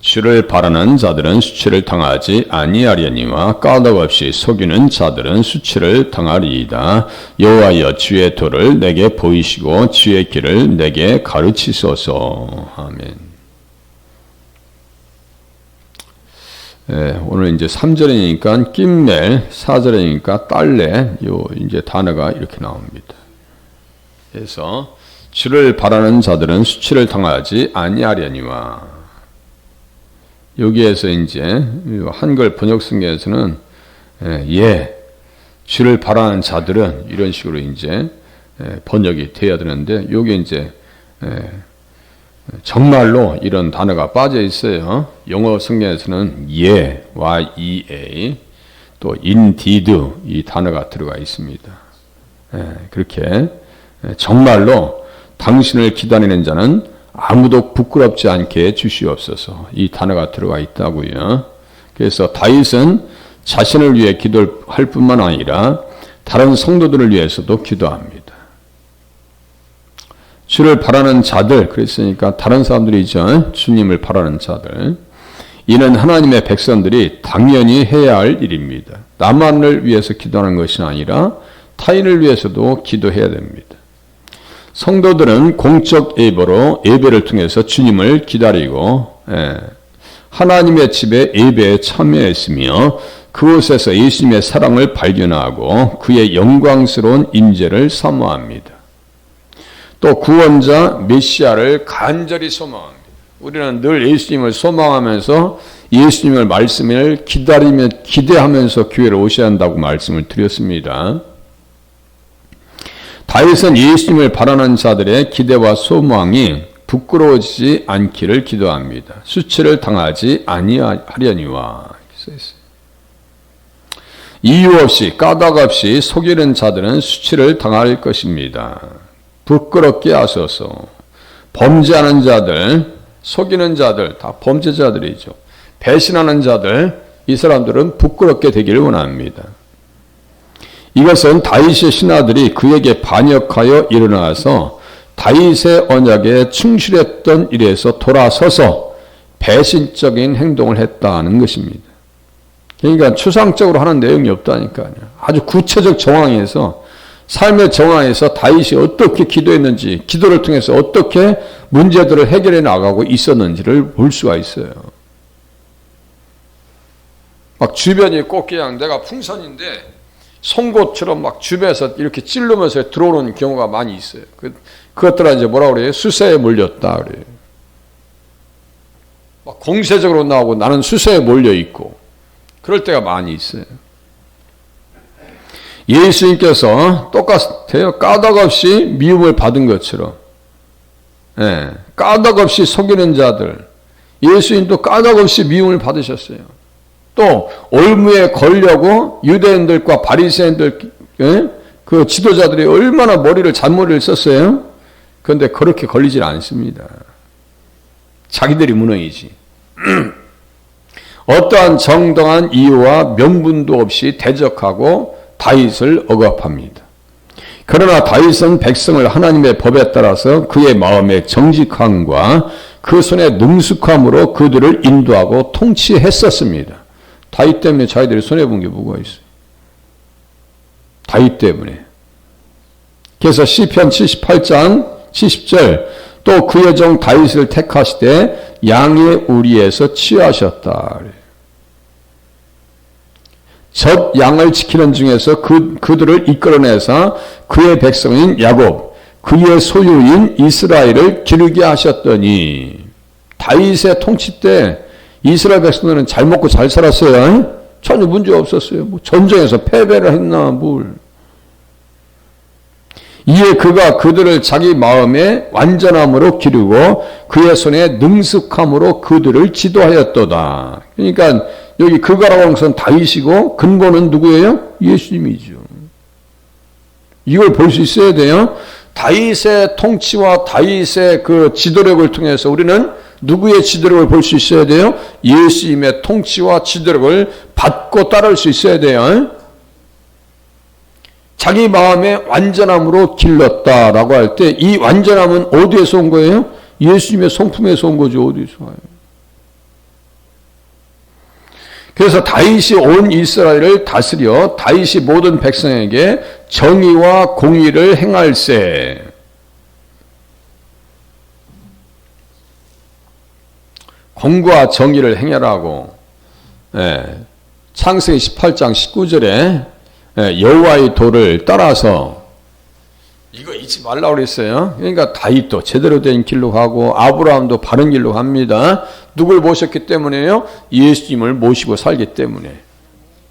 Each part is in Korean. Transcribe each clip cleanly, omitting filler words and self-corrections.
주를 바라는 자들은 수치를 당하지 아니하려니와 까닭없이 속이는 자들은 수치를 당하리이다. 여호와여 주의 도를 내게 보이시고 주의 길을 내게 가르치소서. 아멘. 네, 오늘 이제 3절이니까 낌멜, 4절이니까 딸레, 요 이제 단어가 이렇게 나옵니다. 그래서 주를 바라는 자들은 수치를 당하지 아니하려니와, 여기에서 이제 한글 번역 성경에서는 주를 바라는 자들은 이런 식으로 이제 번역이 돼야 되는데, 여기 이제 정말로 이런 단어가 빠져 있어요. 영어 성경에서는 Y-E-A, 또 indeed 이 단어가 들어가 있습니다. 그렇게 정말로 당신을 기다리는 자는 아무도 부끄럽지 않게 주시옵소서, 이 단어가 들어가 있다고요. 그래서 다윗은 자신을 위해 기도할 뿐만 아니라 다른 성도들을 위해서도 기도합니다. 주를 바라는 자들, 그랬으니까 다른 사람들이죠. 주님을 바라는 자들. 이는 하나님의 백성들이 당연히 해야 할 일입니다. 나만을 위해서 기도하는 것이 아니라 타인을 위해서도 기도해야 됩니다. 성도들은 공적 예배를 통해서 주님을 기다리고 하나님의 집에 예배에 참여했으며 그곳에서 예수님의 사랑을 발견하고 그의 영광스러운 임재를 사모합니다. 또 구원자 메시아를 간절히 소망합니다. 우리는 늘 예수님을 소망하면서 예수님의 말씀을 기대하면서 교회를 오셔야 한다고 말씀을 드렸습니다. 다윗은 예수님을 바라는 자들의 기대와 소망이 부끄러워지지 않기를 기도합니다. 수치를 당하지 아니하려니와. 이유 없이 까닭 없이 속이는 자들은 수치를 당할 것입니다. 부끄럽게 하소서. 범죄하는 자들, 속이는 자들, 다 범죄자들이죠. 배신하는 자들, 이 사람들은 부끄럽게 되기를 원합니다. 이것은 다윗의 신하들이 그에게 반역하여 일어나서 다윗의 언약에 충실했던 일에서 돌아서서 배신적인 행동을 했다는 것입니다. 그러니까 추상적으로 하는 내용이 없다니까요. 아주 구체적 정황에서, 삶의 정황에서 다윗이 어떻게 기도했는지, 기도를 통해서 어떻게 문제들을 해결해 나가고 있었는지를 볼 수가 있어요. 막 주변이 꼭 그냥 내가 풍선인데 송곳처럼 막 주변에서 이렇게 찔르면서 들어오는 경우가 많이 있어요. 그것들은 이제 뭐라 그래요? 수세에 몰렸다 그래요. 막 공세적으로 나오고 나는 수세에 몰려 있고 그럴 때가 많이 있어요. 예수님께서 똑같아요. 까닭 없이 미움을 받은 것처럼, 까닭 없이 속이는 자들, 예수님도 까닭 없이 미움을 받으셨어요. 또 올무에 걸려고 유대인들과 바리새인들, 그 지도자들이 얼마나 잔머리를 썼어요. 그런데 그렇게 걸리질 않습니다. 자기들이 무능이지. 어떠한 정당한 이유와 명분도 없이 대적하고 다윗을 억압합니다. 그러나 다윗은 백성을 하나님의 법에 따라서 그의 마음의 정직함과 그 손의 능숙함으로 그들을 인도하고 통치했었습니다. 다윗 때문에 자기들이 손해본 게 뭐가 있어요? 다윗 때문에. 그래서 시편 78장 70절, 또 그의 종 다윗을 택하시되 양의 우리에서 취하셨다. 젖 양을 지키는 중에서 그들을 이끌어내사 그의 백성인 야곱, 그의 소유인 이스라엘을 기르게 하셨더니, 다윗의 통치 때 이스라엘 백성들은 잘 먹고 잘 살았어요. 전혀 문제 없었어요. 뭐 전쟁에서 패배를 했나 뭘. 이에 그가 그들을 자기 마음의 완전함으로 기르고 그의 손에 능숙함으로 그들을 지도하였도다. 그러니까 여기 그가라고 하는 것은 다윗이고 근본은 누구예요? 예수님이죠. 이걸 볼 수 있어야 돼요. 다윗의 통치와 다윗의 그 지도력을 통해서 우리는 누구의 지도력을 볼 수 있어야 돼요? 예수님의 통치와 지도력을 받고 따를 수 있어야 돼요. 자기 마음의 완전함으로 길렀다라고 할 때 이 완전함은 어디에서 온 거예요? 예수님의 성품에서 온 거죠. 어디서 와요? 그래서 다윗이 온 이스라엘을 다스려 다윗이 모든 백성에게 정의와 공의를 행할세. 공과 정의를 행하라고. 창세기 18장 19절에 여호와의 도를 따라서 이거 잊지 말라고 그랬어요. 그러니까 다윗도 제대로 된 길로 가고 아브라함도 바른 길로 갑니다. 누굴 모셨기 때문에요? 예수님을 모시고 살기 때문에.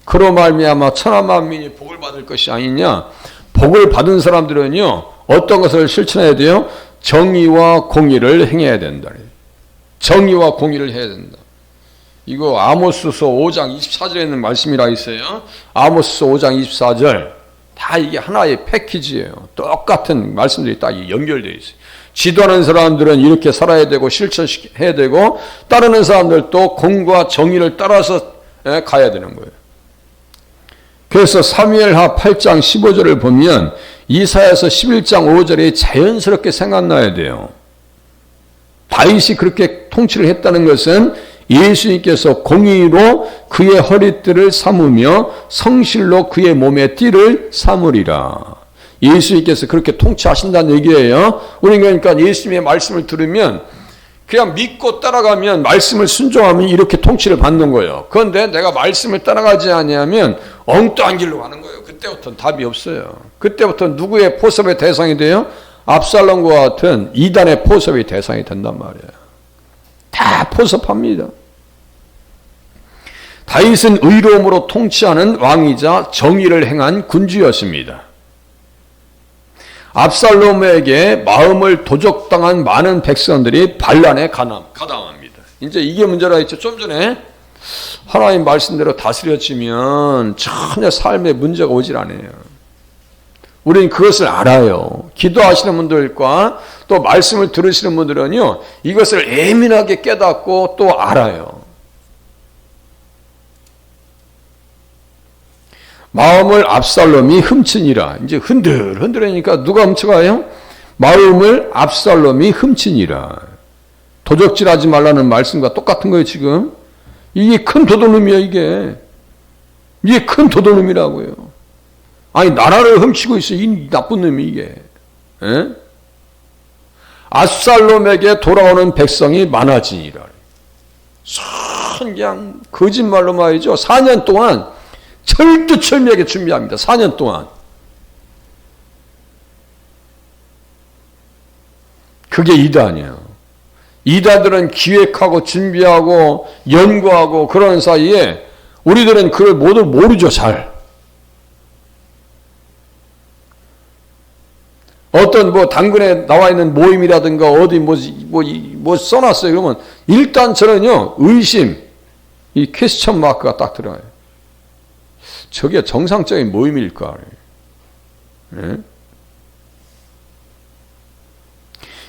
그로 말미암아 천하 만민이 복을 받을 것이 아니냐. 복을 받은 사람들은요, 어떤 것을 실천해야 돼요? 정의와 공의를 행해야 된다. 정의와 공의를 해야 된다. 이거 아모스서 5장 24절에 있는 말씀이라 있어요. 아모스서 5장 24절. 다 이게 하나의 패키지예요. 똑같은 말씀들이 딱 연결되어 있어요. 지도하는 사람들은 이렇게 살아야 되고 실천해야 되고, 따르는 사람들도 공과 정의를 따라서 가야 되는 거예요. 그래서 사무엘하 8장 15절을 보면 이사야서 11장 5절이 자연스럽게 생각나야 돼요. 다윗이 그렇게 통치를 했다는 것은 예수님께서 공의로 그의 허리띠를 삼으며 성실로 그의 몸에 띠를 삼으리라. 예수님께서 그렇게 통치하신다는 얘기예요. 우리는 그러니까 예수님의 말씀을 들으면 그냥 믿고 따라가면, 말씀을 순종하면 이렇게 통치를 받는 거예요. 그런데 내가 말씀을 따라가지 아니하면 엉뚱한 길로 가는 거예요. 그때부터는 답이 없어요. 그때부터 누구의 포섭의 대상이 돼요? 압살롬과 같은 이단의 포섭의 대상이 된단 말이에요. 다 포섭합니다. 다윗은 의로움으로 통치하는 왕이자 정의를 행한 군주였습니다. 압살롬에게 마음을 도적당한 많은 백성들이 반란에 가담합니다. 이제 이게 문제라 했죠. 좀 전에 하나님 말씀대로 다스려지면 전혀 삶에 문제가 오질 않아요. 우리는 그것을 알아요. 기도하시는 분들과 또 말씀을 들으시는 분들은요, 이것을 예민하게 깨닫고 또 알아요. 마음을 압살롬이 훔치니라. 이제 흔들흔들하니까 누가 훔쳐가요? 마음을 압살롬이 훔치니라. 도적질하지 말라는 말씀과 똑같은 거예요, 지금. 이게 큰 도둑놈이야, 이게. 이게 큰 도둑놈이라고요. 아니, 나라를 훔치고 있어, 이 나쁜 놈이 이게. 에? 압살롬에게 돌아오는 백성이 많아지니라. 그냥 거짓말로 말이죠. 4년 동안 철두철미하게 준비합니다. 4년 동안. 그게 이단이에요. 이단들은 기획하고 준비하고 연구하고 그러는 사이에 우리들은 그걸 모두 모르죠, 잘. 어떤 당근에 나와 있는 모임이라든가 어디 뭐 써놨어요. 그러면 일단 저는요, 의심, 이 퀘스천 마크가 딱 들어가요. 저게 정상적인 모임일까? 예?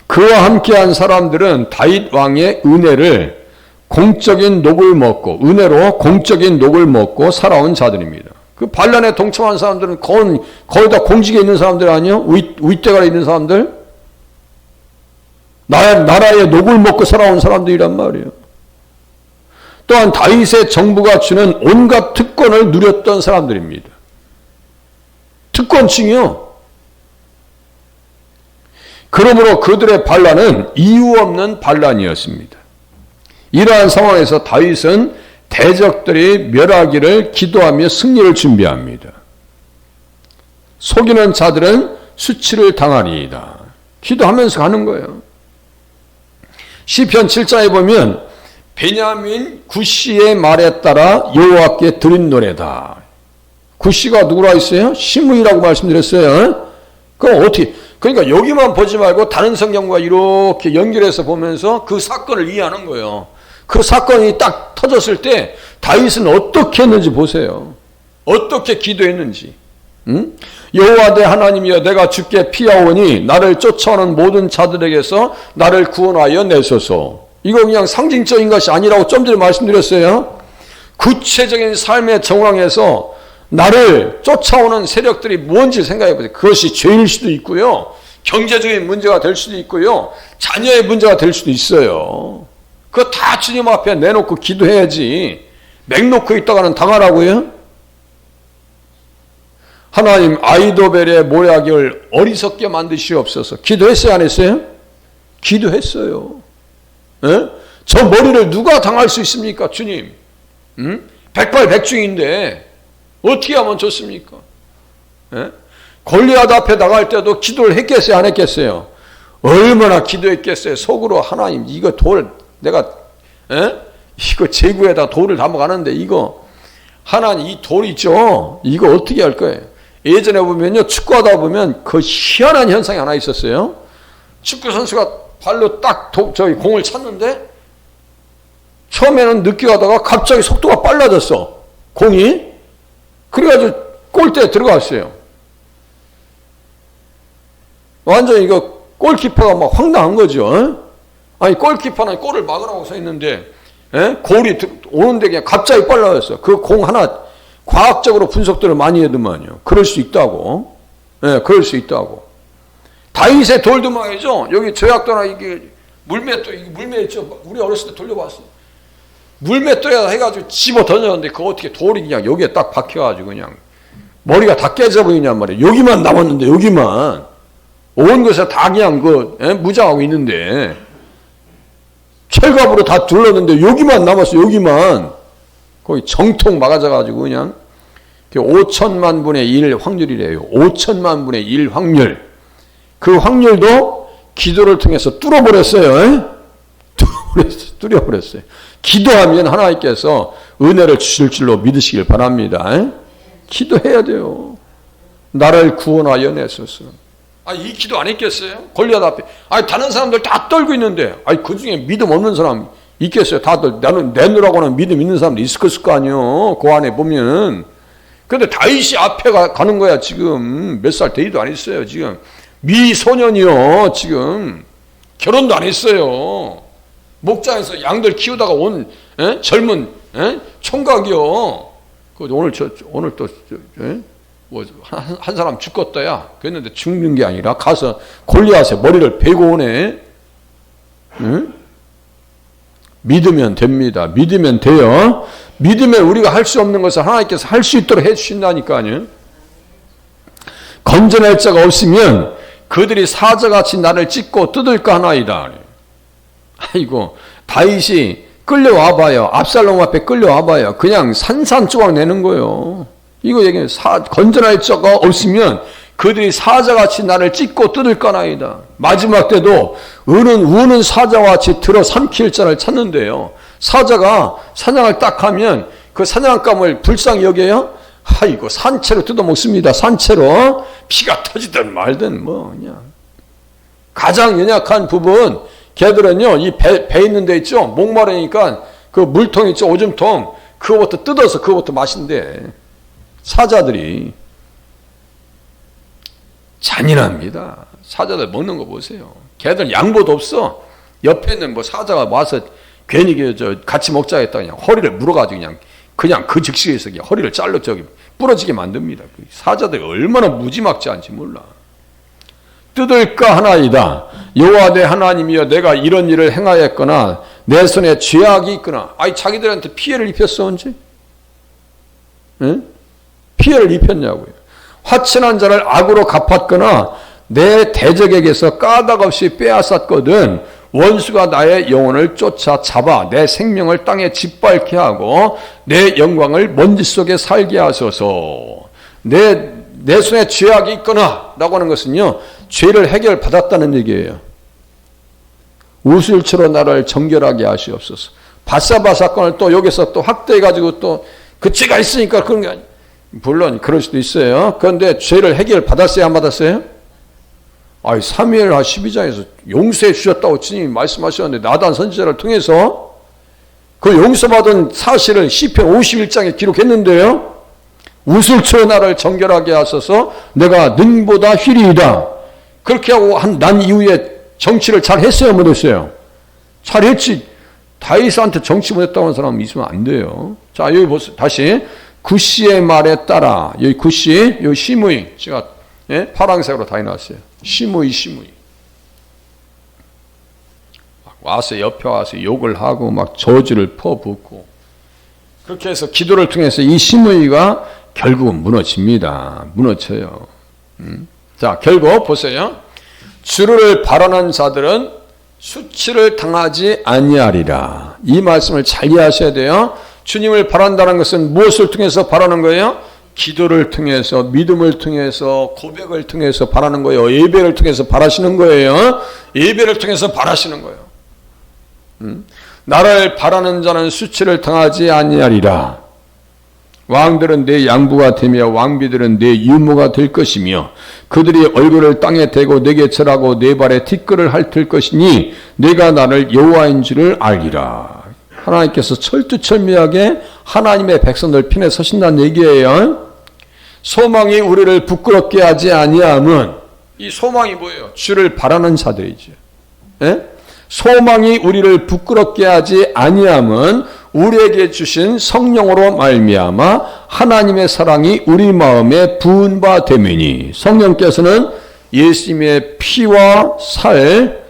그와 함께한 사람들은 다윗 왕의 은혜를 공적인 녹을 먹고, 은혜로 공적인 녹을 먹고 살아온 자들입니다. 그 반란에 동참한 사람들은 거의 다 공직에 있는 사람들 아니요? 윗대가리 있는 사람들? 나라의 녹을 먹고 살아온 사람들이란 말이에요. 또한 다윗의 정부가 주는 온갖 특권을 누렸던 사람들입니다. 특권층이요. 그러므로 그들의 반란은 이유 없는 반란이었습니다. 이러한 상황에서 다윗은 대적들이 멸하기를 기도하며 승리를 준비합니다. 속이는 자들은 수치를 당하리이다. 기도하면서 가는 거예요. 시편 7장에 보면 베냐민 구시의 말에 따라 여호와께 드린 노래다. 구시가 누구라 했어요? 시므이라고 말씀드렸어요. 그럼 어떻게? 그러니까 여기만 보지 말고 다른 성경과 이렇게 연결해서 보면서 그 사건을 이해하는 거예요. 그 사건이 딱 터졌을 때 다윗은 어떻게 했는지 보세요. 어떻게 기도했는지. 응? 여호와 내 하나님이여, 내가 주께 피하오니 나를 쫓아오는 모든 자들에게서 나를 구원하여 내소서. 이거 그냥 상징적인 것이 아니라고 좀 전에 말씀드렸어요. 구체적인 삶의 정황에서 나를 쫓아오는 세력들이 뭔지 생각해 보세요. 그것이 죄일 수도 있고요, 경제적인 문제가 될 수도 있고요, 자녀의 문제가 될 수도 있어요. 그거 다 주님 앞에 내놓고 기도해야지. 맹놓고 있다가는 당하라고요? 하나님 아이도벨의 모략을 어리석게 만드시옵소서. 기도했어요, 안 했어요? 기도했어요. 에? 저 머리를 누가 당할 수 있습니까, 주님? 백발백중인데 어떻게 하면 좋습니까? 에? 골리앗 앞에 나갈 때도 기도를 했겠어요, 안 했겠어요? 얼마나 기도했겠어요. 속으로 하나님 이거 돌 내가 이거 제구에다 돌을 담아가는데 이거 하나님 이 돌 있죠? 이거 어떻게 할 거예요? 예전에 보면요, 축구하다 보면 그 희한한 현상이 하나 있었어요. 축구 선수가 발로 딱 저기 공을 찼는데 처음에는 늦게 가다가 갑자기 속도가 빨라졌어, 공이. 그래가지고 골대에 들어갔어요. 완전히 이거 골키퍼가 막 황당한 거죠. 아니 골키퍼는 골을 막으라고 서 있는데 골이 오는데 그냥 갑자기 빨라졌어. 그 공 하나 과학적으로 분석들을 많이 해두면요, 그럴 수 있다고. 그럴 수 있다고. 다윗의 돌두막이죠. 여기 저약도나 이게 물맷돌, 이게 물맷 있죠. 우리 어렸을 때 돌려봤어요. 물맷돌에다 해가지고 집어 던졌는데 그거 어떻게 돌이 그냥 여기에 딱 박혀가지고 그냥 머리가 다 깨져버리냔 말이에요. 여기만 남았는데, 여기만. 온 것에 다 그냥 무장하고 있는데 철갑으로 다 둘렀는데 여기만 남았어. 여기만 거의 정통 막아져가지고 그냥 5천만 분의 1 확률이래요. 5천만 분의 1 확률. 그 확률도 기도를 통해서 뚫어버렸어요. 뚫어버렸어요. 기도하면 하나님께서 은혜를 주실 줄로 믿으시길 바랍니다. 기도해야 돼요. 나를 구원하여 내소서. 이 기도 안 했겠어요? 골리앗 앞에. 다른 사람들 다 떨고 있는데, 그 중에 믿음 없는 사람 있겠어요? 다들 나는 내놓으라고는 믿음 있는 사람도 있을 거 아니에요? 그 안에 보면. 근데 다윗이 앞에 가는 거야, 지금. 몇 살 되지도 않았어요, 지금. 미소년이요, 지금. 결혼도 안 했어요. 목장에서 양들 키우다가 온, 젊은, 총각이요. 오늘 또, 한 사람 죽겠다야. 그랬는데 죽는 게 아니라 가서 골리앗의 머리를 베고 오네. 응? 믿으면 됩니다. 믿으면 돼요. 믿으면 우리가 할 수 없는 것을 하나님께서 할 수 있도록 해주신다니까요. 건져낼 자가 없으면 그들이 사자같이 나를 찢고 뜯을까 하나이다. 아이고, 다윗이 끌려와봐요. 압살롬 앞에 끌려와봐요. 그냥 산산조각 내는 거예요. 이거 얘기해. 건져낼 자가 없으면 그들이 사자같이 나를 찢고 뜯을까나이다. 마지막 때도 우는 사자와 같이 들어 삼킬 자를 찾는데요. 사자가 사냥을 딱 하면 그 사냥감을 불쌍히 여겨요? 아이고, 산채로 뜯어먹습니다. 산채로. 피가 터지든 말든 그냥. 가장 연약한 부분, 걔들은요, 이 배 있는 데 있죠? 목마르니까 그 물통 있죠? 오줌통. 그거부터 뜯어서 그거부터 마신대. 사자들이. 잔인합니다. 사자들 먹는 거 보세요. 걔들 양보도 없어. 옆에 있는 사자가 와서 괜히 같이 먹자 했다 그냥 허리를 물어가지고 그냥 그 즉시에서 그냥 허리를 잘라 부러지게 만듭니다. 사자들이 얼마나 무지막지한지 몰라. 뜯을까 하나이다. 여호와 내 하나님이여, 내가 이런 일을 행하였거나 내 손에 죄악이 있거나. 자기들한테 피해를 입혔어 언제? 응? 피해를 입혔냐고요. 화친한 자를 악으로 갚았거나 내 대적에게서 까닭없이 빼앗았거든 원수가 나의 영혼을 쫓아 잡아 내 생명을 땅에 짓밟게 하고 내 영광을 먼지 속에 살게 하소서. 내 손에 죄악이 있거나 라고 하는 것은요, 죄를 해결받았다는 얘기예요. 우슬초로 나를 정결하게 하시옵소서. 바사바 사건을 또 여기서 또 확대해가지고 또 그 죄가 있으니까 그런 게 아니에요. 물론 그럴 수도 있어요. 그런데 죄를 해결받았어요, 안 받았어요? 사무엘하 12장에서 용서해 주셨다고 주님이 말씀하셨는데 나단 선지자를 통해서 그 용서받은 사실을 시편 51장에 기록했는데요. 우슬초로 나를 정결하게 하소서. 내가 능보다 휘리이다. 그렇게 하고 난 이후에 정치를 잘 했어요, 못했어요? 잘 했지. 다윗한테 정치 못했다고 하는 사람은 있으면 안 돼요. 자, 여기 보세요. 다시 구시의 말에 따라, 여기 구시, 여기 시므이, 제가 파란색으로 다 해놨어요. 시므이. 와서 옆에 와서 욕을 하고 막 저주를 퍼붓고 그렇게 해서 기도를 통해서 이 심의가 결국은 무너집니다. 무너져요. 자, 결국 보세요. 주를 바라는 자들은 수치를 당하지 아니하리라. 이 말씀을 잘 이해하셔야 돼요. 주님을 바란다는 것은 무엇을 통해서 바라는 거예요? 기도를 통해서, 믿음을 통해서, 고백을 통해서 바라는 거예요. 예배를 통해서 바라시는 거예요. 예배를 통해서 바라시는 거예요. 나를 바라는 자는 수치를 당하지 아니하리라. 왕들은 내 양부가 되며 왕비들은 내 유모가 될 것이며 그들이 얼굴을 땅에 대고 내게 절하고 내 발에 티끌을 핥을 것이니 내가 나를 여호와인 줄을 알리라. 하나님께서 철두철미하게 하나님의 백성들 편에 서신다는 얘기예요. 소망이 우리를 부끄럽게 하지 아니함은, 이 소망이 뭐예요? 주를 바라는 자들이죠. 예? 소망이 우리를 부끄럽게 하지 아니함은 우리에게 주신 성령으로 말미암아 하나님의 사랑이 우리 마음에 부은 바 되매니. 성령께서는 예수님의 피와 살,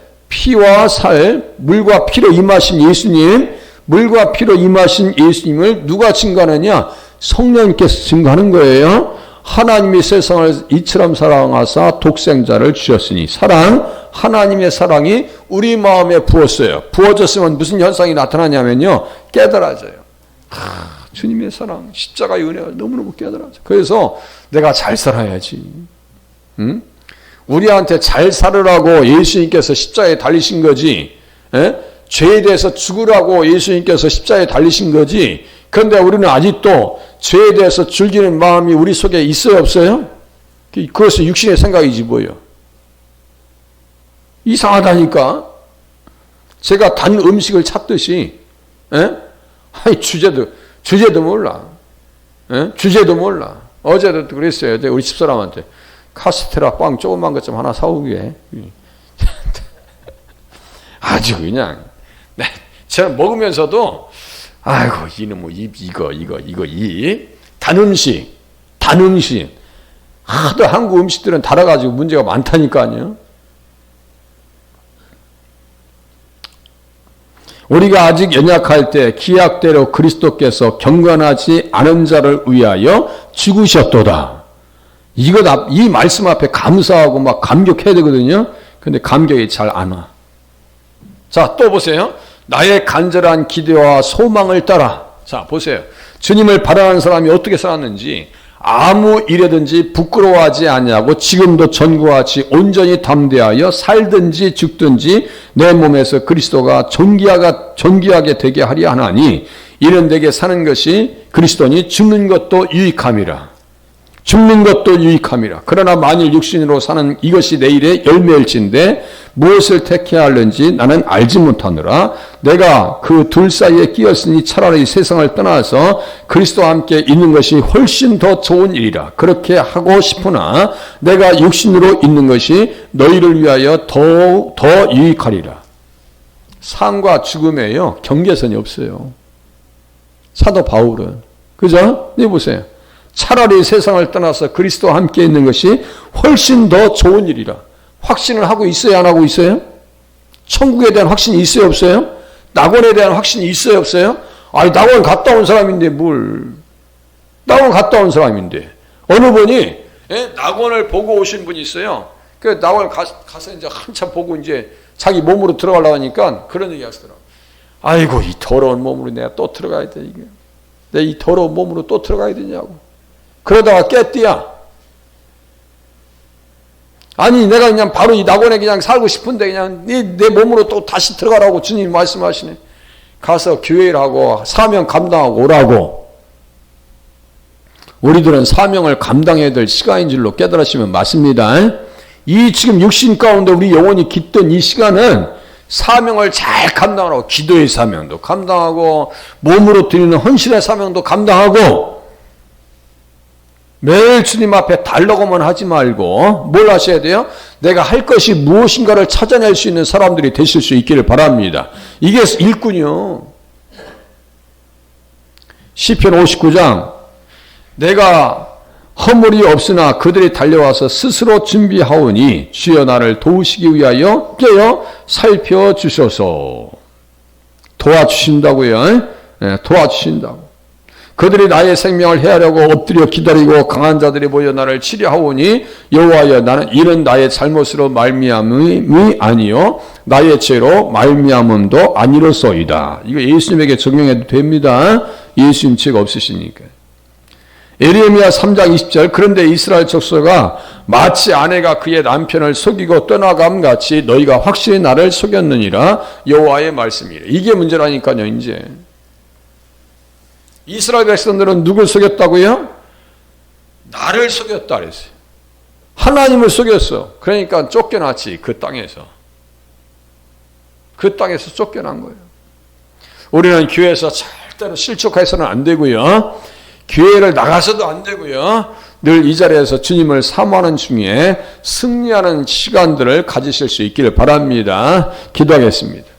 물과 피로 임하신 예수님, 물과 피로 임하신 예수님을 누가 증거하느냐? 성령께서 증거하는 거예요. 하나님이 세상을 이처럼 사랑하사 독생자를 주셨으니, 하나님의 사랑이 우리 마음에 부었어요. 부어졌으면 무슨 현상이 나타나냐면요, 깨달아져요. 주님의 사랑, 십자가의 은혜가 너무너무 깨달아져. 그래서 내가 잘 살아야지. 응? 우리한테 잘 살으라고 예수님께서 십자가에 달리신 거지. 죄에 대해서 죽으라고 예수님께서 십자가에 달리신 거지. 그런데 우리는 아직도 죄에 대해서 즐기는 마음이 우리 속에 있어요, 없어요? 그것은 육신의 생각이지 뭐예요. 이상하다니까. 제가 단 음식을 찾듯이, 아니 주제도 몰라. 주제도 몰라. 어제도 그랬어요. 우리 집사람한테 카스테라 빵 조그만 것 좀 하나 사오게. 아주 그냥 제가 먹으면서도 아이고 이놈 이거 이 단음식 하도 한국 음식들은 달아가지고 문제가 많다니까요. 우리가 아직 연약할 때 기약대로 그리스도께서 경건하지 않은 자를 위하여 죽으셨도다. 이 말씀 앞에 감사하고 막 감격해야 되거든요. 근데 감격이 잘 안 와. 자, 또 보세요. 나의 간절한 기대와 소망을 따라. 자, 보세요. 주님을 바라는 사람이 어떻게 살았는지, 아무 일에든지 부끄러워하지 아니하고 지금도 전과 같이 온전히 담대하여 살든지 죽든지 내 몸에서 그리스도가 존귀하게 되게 하려 하나니, 이는 내게 사는 것이 그리스도니 죽는 것도 유익함이라. 그러나 만일 육신으로 사는 이것이 내일의 열매일진데 무엇을 택해야 하는지 나는 알지 못하노라. 내가 그 둘 사이에 끼었으니 차라리 세상을 떠나서 그리스도와 함께 있는 것이 훨씬 더 좋은 일이라. 그렇게 하고 싶으나 내가 육신으로 있는 것이 너희를 위하여 더 유익하리라. 삶과 죽음에요, 경계선이 없어요. 사도 바울은. 그죠? 네, 보세요. 차라리 세상을 떠나서 그리스도와 함께 있는 것이 훨씬 더 좋은 일이라. 확신을 하고 있어요, 안 하고 있어요? 천국에 대한 확신이 있어요, 없어요? 낙원에 대한 확신이 있어요, 없어요? 아니, 낙원 갔다 온 사람인데 낙원 갔다 온 사람인데. 어느 분이 낙원을 보고 오신 분이 있어요. 그 낙원 가서 이제 한참 보고 이제 자기 몸으로 들어가려고 하니까 그런 얘기 하시더라고요. 아이고, 이 더러운 몸으로 내가 또 들어가야 돼, 이게. 내 이 더러운 몸으로 또 들어가야 되냐고. 그러다가 깨띠야. 아니, 내가 그냥 바로 이 낙원에 그냥 살고 싶은데 그냥 내 몸으로 또 다시 들어가라고 주님이 말씀하시네. 가서 교회를 하고 사명 감당하고 오라고. 우리들은 사명을 감당해야 될 시간인 줄로 깨달으시면 맞습니다. 이 지금 육신 가운데 우리 영혼이 깃든 이 시간은 사명을 잘 감당하라고. 기도의 사명도 감당하고 몸으로 드리는 헌신의 사명도 감당하고 매일 주님 앞에 달라고만 하지 말고 뭘 하셔야 돼요? 내가 할 것이 무엇인가를 찾아낼 수 있는 사람들이 되실 수 있기를 바랍니다. 이게 일꾼이요. 시편 59장 내가 허물이 없으나 그들이 달려와서 스스로 준비하오니 주여 나를 도우시기 위하여 깨어 살펴주소서. 도와주신다고요. 네, 도와주신다고. 그들이 나의 생명을 해하려고 엎드려 기다리고 강한 자들이 모여 나를 치려하오니 여호와여 나는 이는 나의 잘못으로 말미암음이 아니요 나의 죄로 말미암음도 아니로소이다. 이거 예수님에게 적용해도 됩니다. 예수님 죄가 없으시니까. 에레미야 3장 20절 그런데 이스라엘 족속아 마치 아내가 그의 남편을 속이고 떠나감 같이 너희가 확실히 나를 속였느니라 여호와의 말씀이래. 이게 문제라니까요. 이제 이스라엘 백성들은 누굴 속였다고요? 나를 속였다 그랬어요. 하나님을 속였어. 그러니까 쫓겨났지. 그 땅에서 쫓겨난 거예요. 우리는 교회에서 절대로 실족해서는 안 되고요. 교회를 나가서도 안 되고요. 늘 이 자리에서 주님을 사모하는 중에 승리하는 시간들을 가지실 수 있기를 바랍니다. 기도하겠습니다.